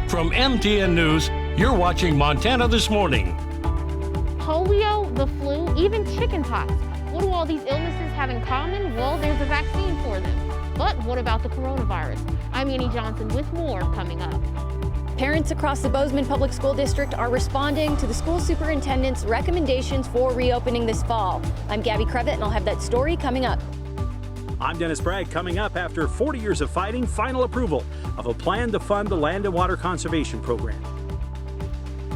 From MTN News, you're watching Montana This Morning. Polio, the flu, even chickenpox. What do all these illnesses have in common? Well, there's a vaccine for them. But what about the coronavirus? I'm Annie Johnson with more coming up. Parents across the Bozeman Public School District are responding to the school superintendent's recommendations for reopening this fall. I'm Gabby Crevitt, and I'll have that story coming up. I'm Dennis Bragg. Coming up, after 40 years of fighting, final approval of a plan to fund the Land and Water Conservation Program.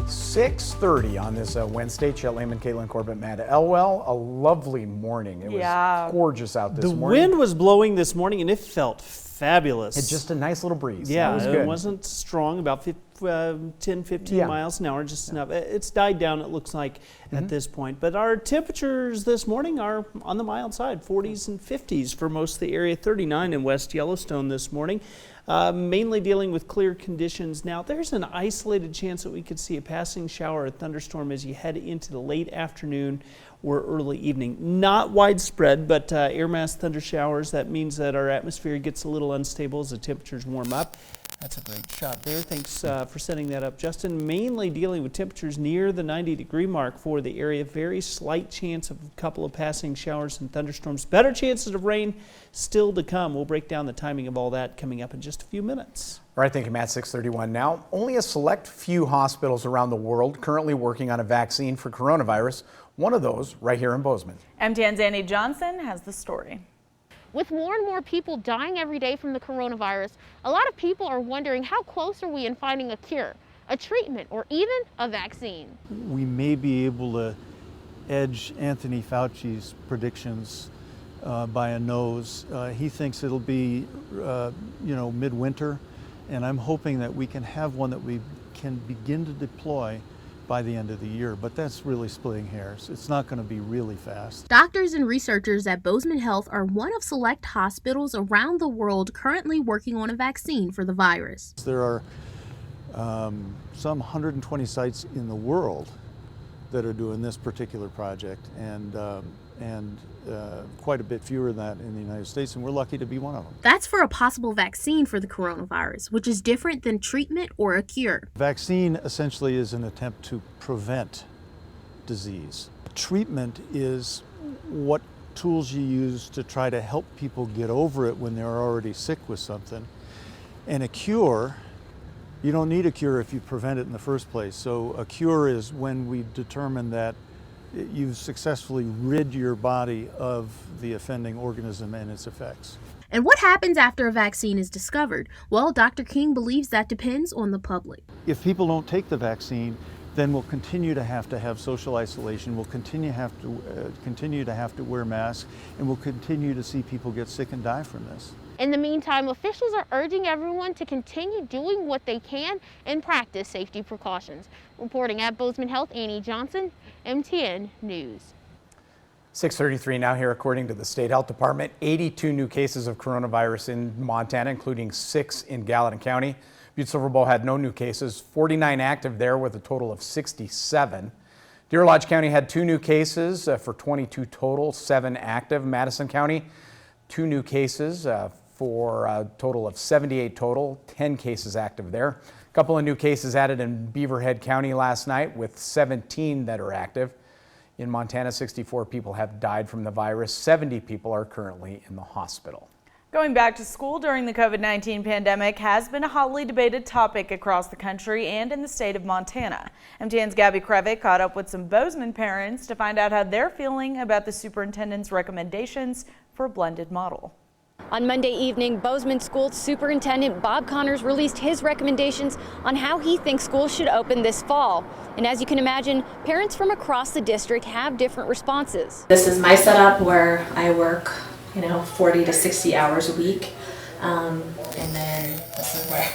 6:30 on this Wednesday. Chet Lehman, Caitlin Corbett, Matt Elwell. A lovely morning. It was gorgeous out this morning. The wind was blowing this morning and it felt fabulous. It's just a nice little breeze. Yeah, was good. It wasn't strong, about 10, 15 miles an hour, just enough. It's died down, it looks like, at this point. But our temperatures this morning are on the mild side, 40s and 50s for most of the area, 39 in West Yellowstone this morning. Mainly dealing with clear conditions. Now, there's an isolated chance that we could see a passing shower or thunderstorm as you head into the late afternoon or early evening. Not widespread, but air mass thunder showers. That means that our atmosphere gets a little unstable as the temperatures warm up. That's a great shot there. Thanks for setting that up, Justin. Mainly dealing with temperatures near the 90-degree mark for the area. Very slight chance of a couple of passing showers and thunderstorms. Better chances of rain still to come. We'll break down the timing of all that coming up in just a few minutes. All right, thank you, Matt. 6:31 now. Only a select few hospitals around the world currently working on a vaccine for coronavirus. One of those right here in Bozeman. MTN's Annie Johnson has the story. With more and more people dying every day from the coronavirus, a lot of people are wondering how close are we in finding a cure, a treatment, or even a vaccine. We may be able to edge Anthony Fauci's predictions by a nose. He thinks it'll be, midwinter, and I'm hoping that we can have one that we can begin to deploy by the end of the year, but that's really splitting hairs. It's not going to be really fast. Doctors and researchers at Bozeman Health are one of select hospitals around the world currently working on a vaccine for the virus. There are some 120 sites in the world that are doing this particular project, and quite a bit fewer than that in the United States, and we're lucky to be one of them. That's for a possible vaccine for the coronavirus, which is different than treatment or a cure. Vaccine essentially is an attempt to prevent disease. Treatment is what tools you use to try to help people get over it when they're already sick with something. And a cure, you don't need a cure if you prevent it in the first place. So a cure is when we determine that you've successfully rid your body of the offending organism and its effects. And what happens after a vaccine is discovered? Well, Dr. King believes that depends on the public. If people don't take the vaccine, then we'll continue to have social isolation, we'll continue to have to wear masks, and we'll continue to see people get sick and die from this. In the meantime, officials are urging everyone to continue doing what they can and practice safety precautions. Reporting at Bozeman Health, Annie Johnson, MTN News. 6:33 now here. According to the State Health Department, 82 new cases of coronavirus in Montana, including 6 in Gallatin County. Butte Silver Bowl had no new cases, 49 active there with a total of 67. Deer Lodge County had 2 new cases for 22 total, 7 active. Madison County, 2 new cases for a total of 78 total, 10 cases active there. A couple of new cases added in Beaverhead County last night with 17 that are active. In Montana, 64 people have died from the virus. 70 people are currently in the hospital. Going back to school during the COVID-19 pandemic has been a hotly debated topic across the country and in the state of Montana. MTN's Gabby Crevitt caught up with some Bozeman parents to find out how they're feeling about the superintendent's recommendations for a blended model. On Monday evening, Bozeman School Superintendent Bob Connors released his recommendations on how he thinks schools should open this fall. And as you can imagine, parents from across the district have different responses. This is my setup where I work, 40 to 60 hours a week. And then this is where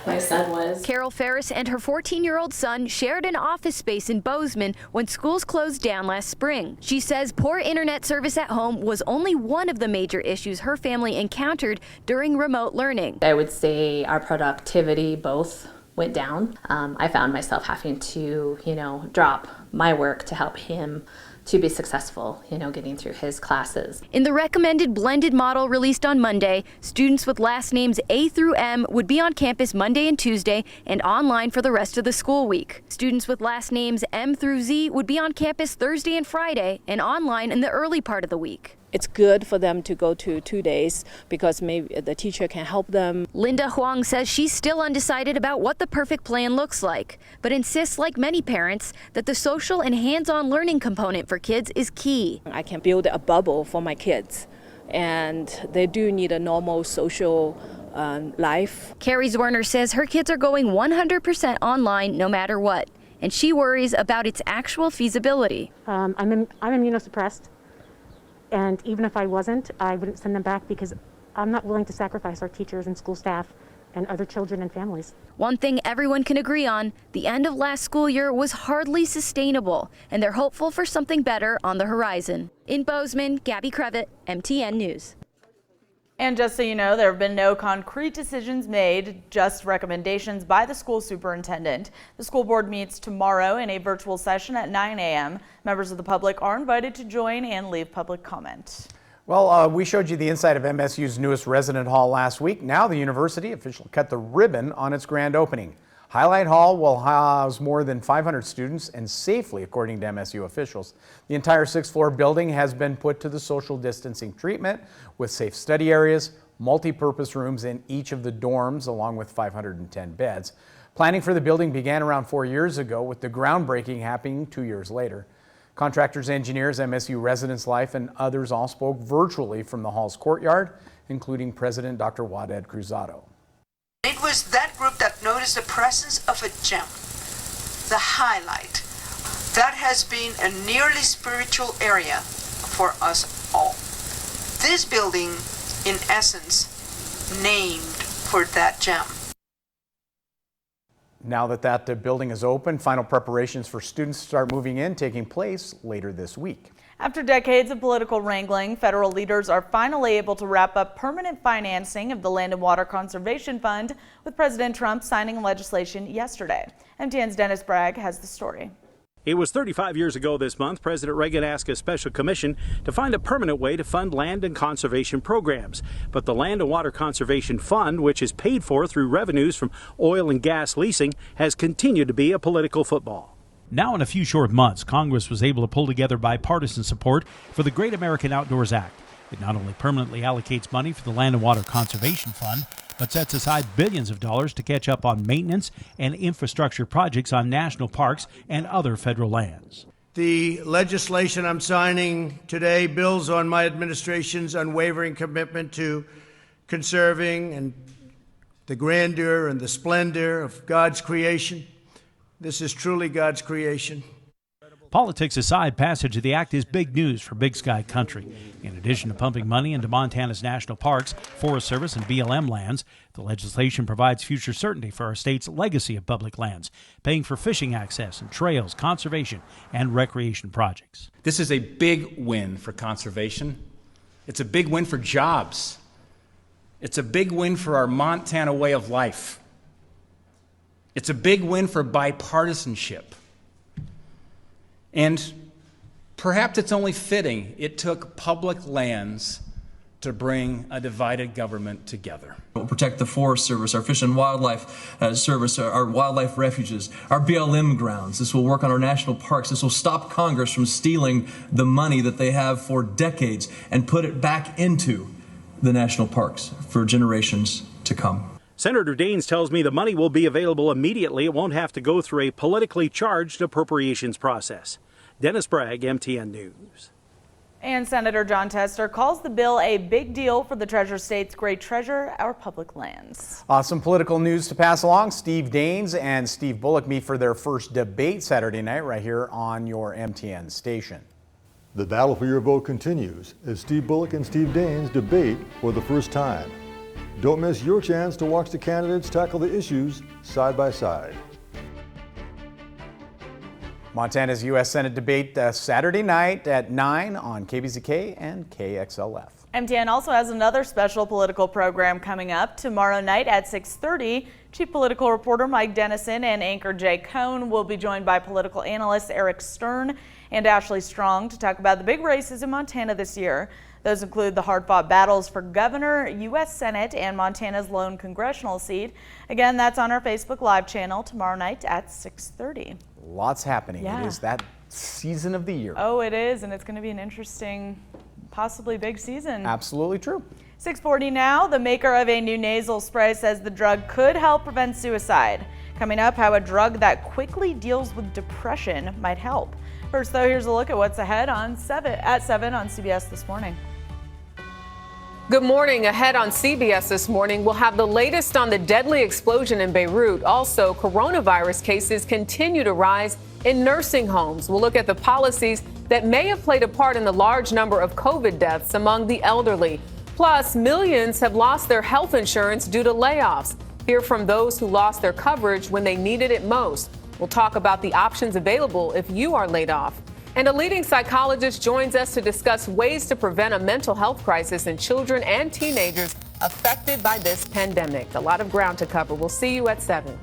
my son was. Carol Ferris and her 14-year-old son shared an office space in Bozeman when schools closed down last spring. She says poor internet service at home was only one of the major issues her family encountered during remote learning. I would say our productivity both went down. I found myself having to, drop my work to help him to be successful, getting through his classes. In the recommended blended model released on Monday, students with last names A through M would be on campus Monday and Tuesday and online for the rest of the school week. Students with last names M through Z would be on campus Thursday and Friday and online in the early part of the week. It's good for them to go to 2 days because maybe the teacher can help them. Linda Huang says she's still undecided about what the perfect plan looks like, but insists, like many parents, that the social and hands-on learning component for kids is key. I can build a bubble for my kids, and they do need a normal social life. Carrie Zwerner says her kids are going 100% online no matter what, and she worries about its actual feasibility. I'm immunosuppressed. And even if I wasn't, I wouldn't send them back because I'm not willing to sacrifice our teachers and school staff and other children and families. One thing everyone can agree on, the end of last school year was hardly sustainable, and they're hopeful for something better on the horizon. In Bozeman, Gabby Crevitt, MTN News. And just so you know, there have been no concrete decisions made, just recommendations by the school superintendent. The school board meets tomorrow in a virtual session at 9 a.m. Members of the public are invited to join and leave public comment. Well, we showed you the inside of MSU's newest resident hall last week. Now the university officially cut the ribbon on its grand opening. Highlight Hall will house more than 500 students and safely, according to MSU officials. The entire 6th-floor building has been put to the social distancing treatment with safe study areas, multi-purpose rooms in each of the dorms, along with 510 beds. Planning for the building began around 4 years ago, with the groundbreaking happening 2 years later. Contractors, engineers, MSU Residence Life, and others all spoke virtually from the hall's courtyard, including President Dr. Waded Cruzado. It was that group that noticed the presence of a gem, the highlight. That has been a nearly spiritual area for us all. This building, in essence, named for that gem. Now that building is open, final preparations for students to start moving in taking place later this week. After decades of political wrangling, federal leaders are finally able to wrap up permanent financing of the Land and Water Conservation Fund, with President Trump signing legislation yesterday. MTN's Dennis Bragg has the story. It was 35 years ago this month, President Reagan asked a special commission to find a permanent way to fund land and conservation programs. But the Land and Water Conservation Fund, which is paid for through revenues from oil and gas leasing, has continued to be a political football. Now in a few short months, Congress was able to pull together bipartisan support for the Great American Outdoors Act. It not only permanently allocates money for the Land and Water Conservation Fund, but sets aside billions of dollars to catch up on maintenance and infrastructure projects on national parks and other federal lands. The legislation I'm signing today builds on my administration's unwavering commitment to conserving and the grandeur and the splendor of God's creation. This is truly God's creation. Politics aside, passage of the act is big news for Big Sky country. In addition to pumping money into Montana's national parks, Forest Service, and BLM lands, the legislation provides future certainty for our state's legacy of public lands, paying for fishing access and trails, conservation, and recreation projects. This is a big win for conservation. It's a big win for jobs. It's a big win for our Montana way of life. It's a big win for bipartisanship. And perhaps it's only fitting it took public lands to bring a divided government together. We'll protect the Forest Service, our Fish and Wildlife Service, our wildlife refuges, our BLM grounds. This will work on our national parks. This will stop Congress from stealing the money that they have for decades and put it back into the national parks for generations to come. Senator Daines tells me the money will be available immediately. It won't have to go through a politically charged appropriations process. Dennis Bragg, MTN News. And Senator John Tester calls the bill a big deal for the Treasure State's great treasure, our public lands. Some political news to pass along. Steve Daines and Steve Bullock meet for their first debate Saturday night right here on your MTN station. The battle for your vote continues as Steve Bullock and Steve Daines debate for the first time. Don't miss your chance to watch the candidates tackle the issues side by side. Montana's U.S. Senate debate Saturday night at 9 on KBZK and KXLF. MTN also has another special political program coming up tomorrow night at 6:30. Chief Political Reporter Mike Dennison and anchor Jay Cohn will be joined by political analysts Eric Stern and Ashley Strong to talk about the big races in Montana this year. Those include the hard-fought battles for governor, U.S. Senate, and Montana's lone congressional seat. Again, that's on our Facebook Live channel tomorrow night at 6:30. Lots happening. Yeah. It is that season of the year. Oh, it is, and it's going to be an interesting, possibly big season. Absolutely true. 6:40 now. The maker of a new nasal spray says the drug could help prevent suicide. Coming up, how a drug that quickly deals with depression might help. First, though, here's a look at what's ahead at 7 on CBS This Morning. Good morning. Ahead on CBS This Morning, we'll have the latest on the deadly explosion in Beirut. Also, coronavirus cases continue to rise in nursing homes. We'll look at the policies that may have played a part in the large number of COVID deaths among the elderly. Plus, millions have lost their health insurance due to layoffs. Hear from those who lost their coverage when they needed it most. We'll talk about the options available if you are laid off. And a leading psychologist joins us to discuss ways to prevent a mental health crisis in children and teenagers affected by this pandemic. A lot of ground to cover. We'll see you at 7.